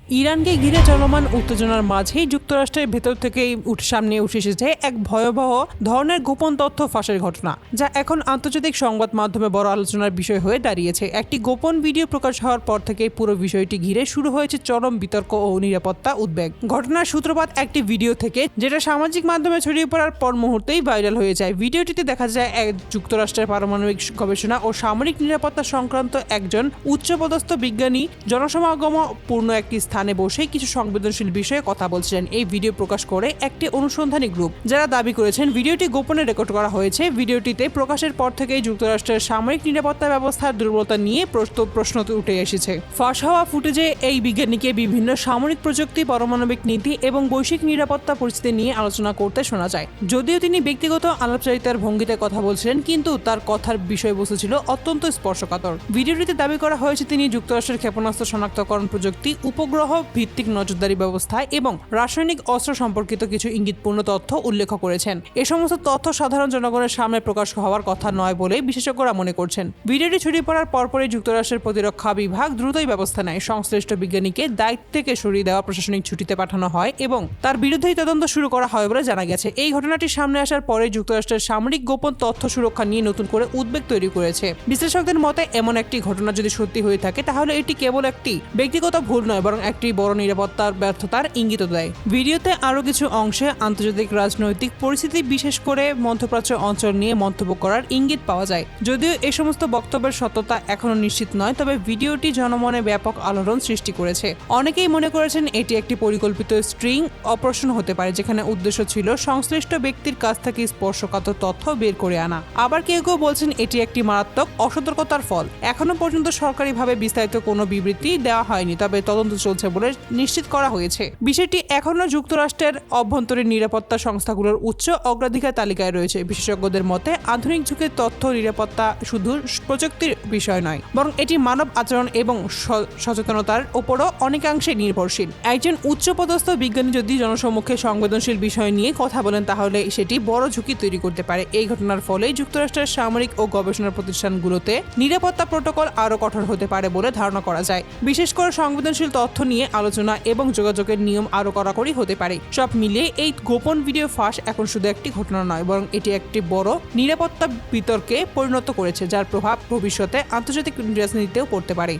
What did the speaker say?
ইরানকে ঘিরে চলমান উত্তেজনার মাঝেই যুক্তরাষ্ট্রের ভেতর থেকেই সামনে উঠে এসেছে এক ভয়াবহ ধরনের গোপন তথ্য ফাঁসের ঘটনা, যা এখন আন্তর্জাতিক সংবাদ মাধ্যমে বড় আলোচনার বিষয় হয়ে দাঁড়িয়েছে। একটি গোপন ভিডিও প্রকাশ হওয়ার পর থেকেই পুরো বিষয়টি ঘিরে শুরু হয়েছে চরম বিতর্ক ও নিরাপত্তা উদ্বেগ। ঘটনার সূত্রপাত একটি ভিডিও থেকে, যেটা সামাজিক মাধ্যমে ছড়িয়ে পড়ার পর মুহূর্তেই ভাইরাল হয়ে যায়। ভিডিওটিতে দেখা যায় এক যুক্তরাষ্ট্রের পারমাণবিক গবেষণা ও সামরিক নিরাপত্তা সংক্রান্ত একজন উচ্চপদস্থ বিজ্ঞানী জনসমাগম পূর্ণ একটি স্থানে বসে কিছু সংবেদনশীল বিষয়ে কথা বলছিলেন। এই ভিডিও প্রকাশ করে একটি অনুসন্ধানী গ্রুপ, যারা দাবি করেছেন ভিডিওটি গোপনে রেকর্ড করা হয়েছে। ভিডিওটিতে প্রকাশের পর থেকেই যুক্তরাষ্ট্রের সামরিক নিরাপত্তা ব্যবস্থার দুর্বলতা নিয়ে প্রশ্ন উঠে এসেছে। ফাঁস হওয়া ফুটেজে এই বিজ্ঞানীকে বিভিন্ন সামরিক প্রযুক্তি, পারমাণবিক নীতি এবং বৈশ্বিক নিরাপত্তা পরিস্থিতি নিয়ে আলোচনা করতে শোনা যায়। যদিও তিনি ব্যক্তিগত আলাপচারিতার ভঙ্গিতে কথা বলছিলেন, কিন্তু তার কথার বিষয়বস্তু ছিল অত্যন্ত স্পর্শকাতর। ভিডিওটিতে দাবি করা হয়েছে তিনি যুক্তরাষ্ট্রের ক্ষেপণাস্ত্র শনাক্তকরণ প্রযুক্তি, উপগ্রহ ভিত্তিক নজরদারি ব্যবস্থা এবং রাসায়নিক অস্ত্র সম্পর্কিত কিছু ইঙ্গিতপূর্ণ তথ্য উল্লেখ করেছেন। এ সমস্ত তথ্য সাধারণ জনগণের সামনে প্রকাশ হওয়ার কথা নয় বলে বিশেষজ্ঞরা মনে করছেন। ভিডিওটি ছড়িয়ে পড়ার পরপরই যুক্তরাষ্ট্রের প্রতিরক্ষা বিভাগ দ্রুতই ব্যবস্থা নেয়। সংশ্লিষ্ট বিজ্ঞানীকে দায়িত্ব থেকে সরিয়ে দেওয়া, প্রশাসনিক ছুটিতে পাঠানো হয় এবং তার বিরুদ্ধেই তদন্ত শুরু করা হয় বলে জানা গেছে। এই ঘটনাটি সামনে আসার পরে যুক্তরাষ্ট্রের সামরিক গোপন তথ্য সুরক্ষা নিয়ে নতুন করে উদ্বেগ তৈরি করেছে। বিশ্লেষকদের মতে, এমন একটি ঘটনা যদি সত্যি হয়ে থাকে, তাহলে এটি কেবল একটি ব্যক্তিগত ভুল নয়, বরং একটি বড় নিরাপত্তার ব্যর্থতার ইঙ্গিত দেয়। ভিডিওতে আরও কিছু অংশে আন্তর্জাতিক রাজনৈতিক পরিস্থিতি, বিশেষ করে মধ্যপ্রাচ্য অঞ্চল নিয়ে মন্তব্য করার ইঙ্গিত পাওয়া যায়। যদিও এই সমস্ত বক্তব্যের সত্যতা এখনো নিশ্চিত নয়, তবে ভিডিওটি জনমনে ব্যাপক আলোড়ন সৃষ্টি করেছে। অনেকেই মনে করেছেন এটি একটি পরিকল্পিত স্ট্রিং অপারেশন হতে পারে, যেখানে উদ্দেশ্য ছিল সংশ্লিষ্ট ব্যক্তির কাছ থেকে স্পর্শকাতর তথ্য বের করে আনা। আবার কেউ কেউ বলছেন এটি একটি মারাত্মক অসতর্কতার ফল। এখনো পর্যন্ত সরকারিভাবে বিস্তারিত কোনো বিবৃতি দেওয়া হয়নি, তবে তদন্ত চলছে বলে নিশ্চিত করা হয়েছে। বিষয়টি এখনো যুক্তরাষ্ট্রের অভ্যন্তরীণ নিরাপত্তা সংস্থাগুলোর উচ্চ অগ্রাধিকার তালিকায় রয়েছে। বিশেষজ্ঞদের মতে, আধুনিক যুগের তথ্য নিরাপত্তা শুধু প্রযুক্তির বিষয় নয়, বরং এটি মানব আচরণ এবং সচেতনতার উপরও অনেকাংশে নির্ভরশীল। একজন উচ্চপদস্থ বিজ্ঞানী যদি জনসম্মুখে সংবেদনশীল বিষয় নিয়ে কথা বলেন, তাহলে সেটি বড় ঝুঁকি তৈরি করতে পারে। এই ঘটনার ফলে যুক্তরাষ্ট্রের সামরিক ও গবেষণা প্রতিষ্ঠানগুলোতে নিরাপত্তা প্রোটোকল আরও কঠোর হতে পারে বলে ধারণা করা যায়। বিশেষ করে সংবেদনশীল তথ্য নিয়ে আলোচনা এবং যোগাযোগের নিয়ম আরও কড়াকড়ি হতে পারে। সব মিলিয়ে এই গোপন ভিডিও ফাঁস এখন শুধু একটি ঘটনা নয়, বরং এটি একটি বড় নিরাপত্তা বিতর্কে পরিণত করেছে, যার প্রভাব ভবিষ্যতে আন্তর্জাতিক রাজনীতিতেও পড়তে পারে।